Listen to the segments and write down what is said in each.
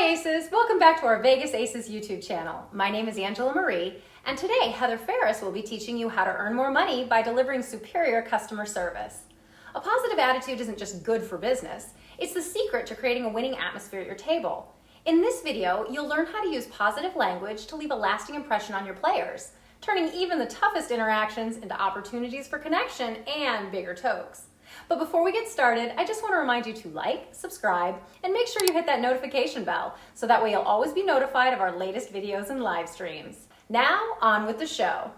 Hi Aces, welcome back to our Vegas Aces YouTube channel. My name is Angela Marie, and today Heather Ferris will be teaching you how to earn more money by delivering superior customer service. A positive attitude isn't just good for business, it's the secret to creating a winning atmosphere at your table. In this video, you'll learn how to use positive language to leave a lasting impression on your players, turning even the toughest interactions into opportunities for connection and bigger tokes. But before we get started, I just want to remind you to like, subscribe, and make sure you hit that notification bell so that way you'll always be notified of our latest videos and live streams. Now, on with the show.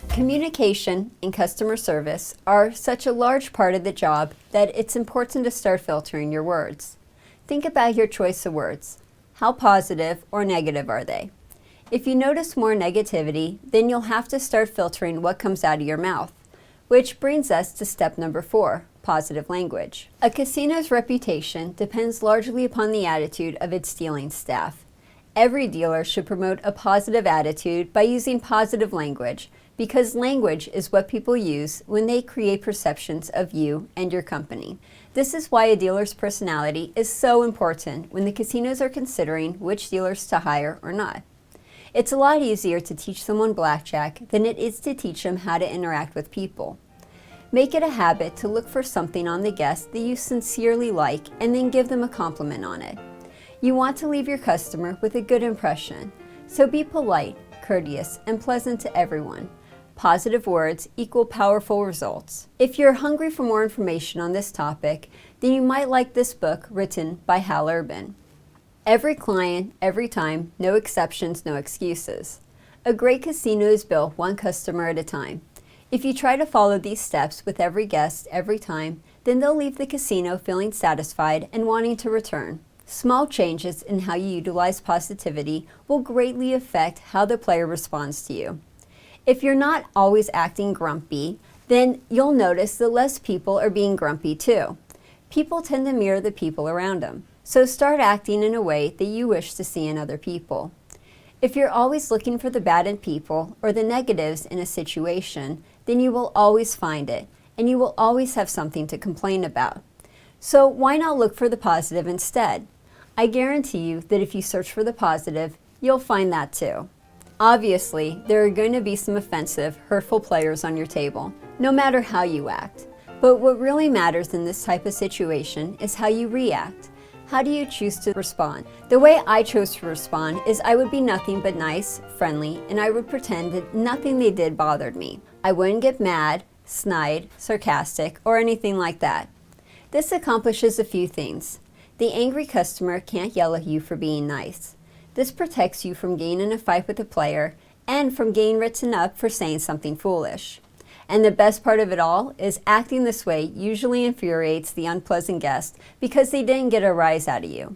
Communication and customer service are such a large part of the job that it's important to start filtering your words. Think about your choice of words. How positive or negative are they? If you notice more negativity, then you'll have to start filtering what comes out of your mouth. Which brings us to step number 4, positive language. A casino's reputation depends largely upon the attitude of its dealing staff. Every dealer should promote a positive attitude by using positive language, because language is what people use when they create perceptions of you and your company. This is why a dealer's personality is so important when the casinos are considering which dealers to hire or not. It's a lot easier to teach someone blackjack than it is to teach them how to interact with people. Make it a habit to look for something on the guest that you sincerely like and then give them a compliment on it. You want to leave your customer with a good impression, so be polite, courteous, and pleasant to everyone. Positive words equal powerful results. If you're hungry for more information on this topic, then you might like this book written by Hal Urban. Every client, every time, no exceptions, no excuses. A great casino is built one customer at a time. If you try to follow these steps with every guest, every time, then they'll leave the casino feeling satisfied and wanting to return. Small changes in how you utilize positivity will greatly affect how the player responds to you. If you're not always acting grumpy, then you'll notice that less people are being grumpy too. People tend to mirror the people around them, so start acting in a way that you wish to see in other people. If you're always looking for the bad in people or the negatives in a situation, then you will always find it, and you will always have something to complain about. So why not look for the positive instead? I guarantee you that if you search for the positive, you'll find that too. Obviously, there are going to be some offensive, hurtful players on your table, no matter how you act. But what really matters in this type of situation is how you react. How do you choose to respond? The way I chose to respond is I would be nothing but nice, friendly, and I would pretend that nothing they did bothered me. I wouldn't get mad, snide, sarcastic, or anything like that. This accomplishes a few things. The angry customer can't yell at you for being nice. This protects you from getting in a fight with a player and from getting written up for saying something foolish. And the best part of it all is acting this way usually infuriates the unpleasant guest because they didn't get a rise out of you.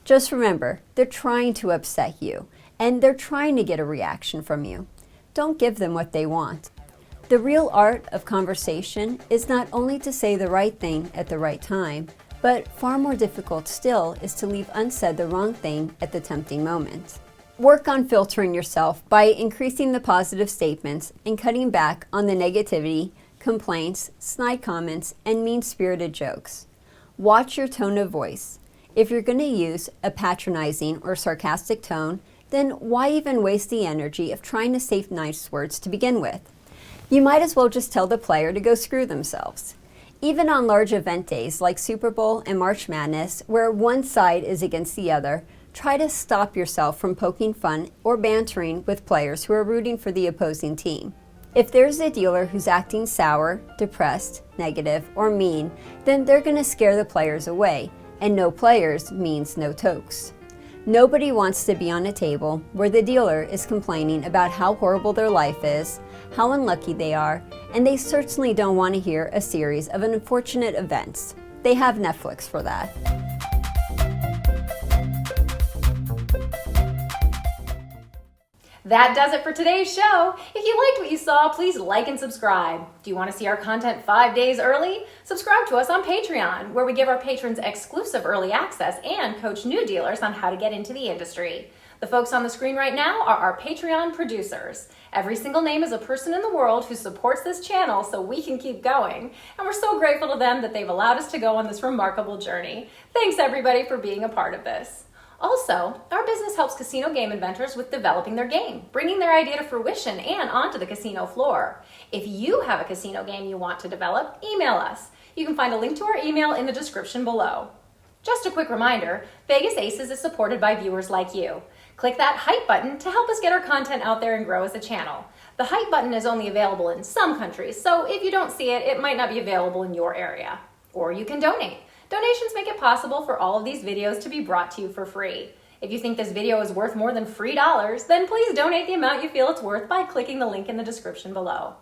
Just remember, they're trying to upset you, and they're trying to get a reaction from you. Don't give them what they want. The real art of conversation is not only to say the right thing at the right time, but far more difficult still is to leave unsaid the wrong thing at the tempting moment. Work on filtering yourself by increasing the positive statements and cutting back on the negativity, complaints, snide comments, and mean-spirited jokes. Watch your tone of voice. If you're going to use a patronizing or sarcastic tone, then why even waste the energy of trying to say nice words to begin with? You might as well just tell the player to go screw themselves. Even on large event days like Super Bowl and March Madness, where one side is against the other, try to stop yourself from poking fun or bantering with players who are rooting for the opposing team. If there's a dealer who's acting sour, depressed, negative, or mean, then they're going to scare the players away, and no players means no tokes. Nobody wants to be on a table where the dealer is complaining about how horrible their life is, how unlucky they are, and they certainly don't want to hear a series of unfortunate events. They have Netflix for that. That does it for today's show. If you liked what you saw, please like and subscribe. Do you want to see our content 5 days early? Subscribe to us on Patreon, where we give our patrons exclusive early access and coach new dealers on how to get into the industry. The folks on the screen right now are our Patreon producers. Every single name is a person in the world who supports this channel so we can keep going. And we're so grateful to them that they've allowed us to go on this remarkable journey. Thanks everybody for being a part of this. Also, our business helps casino game inventors with developing their game, bringing their idea to fruition and onto the casino floor. If you have a casino game you want to develop, email us. You can find a link to our email in the description below. Just a quick reminder, Vegas Aces is supported by viewers like you. Click that hype button to help us get our content out there and grow as a channel. The hype button is only available in some countries, so if you don't see it, it might not be available in your area. Or you can donate. Donations make it possible for all of these videos to be brought to you for free. If you think this video is worth more than free dollars, then please donate the amount you feel it's worth by clicking the link in the description below.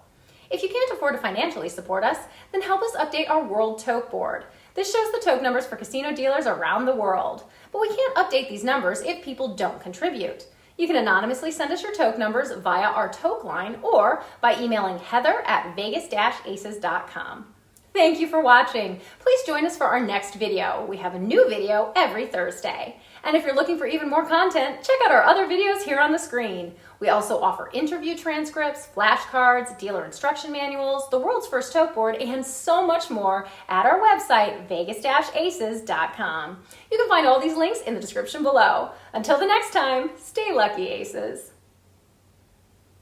If you can't afford to financially support us, then help us update our World Toke board. This shows the toke numbers for casino dealers around the world. But we can't update these numbers if people don't contribute. You can anonymously send us your toke numbers via our toke line or by emailing heather@vegas-aces.com. Thank you for watching. Please join us for our next video. We have a new video every Thursday. And if you're looking for even more content, check out our other videos here on the screen. We also offer interview transcripts, flashcards, dealer instruction manuals, the world's first toke board, and so much more at our website, vegas-aces.com. You can find all these links in the description below. Until the next time, stay lucky, Aces.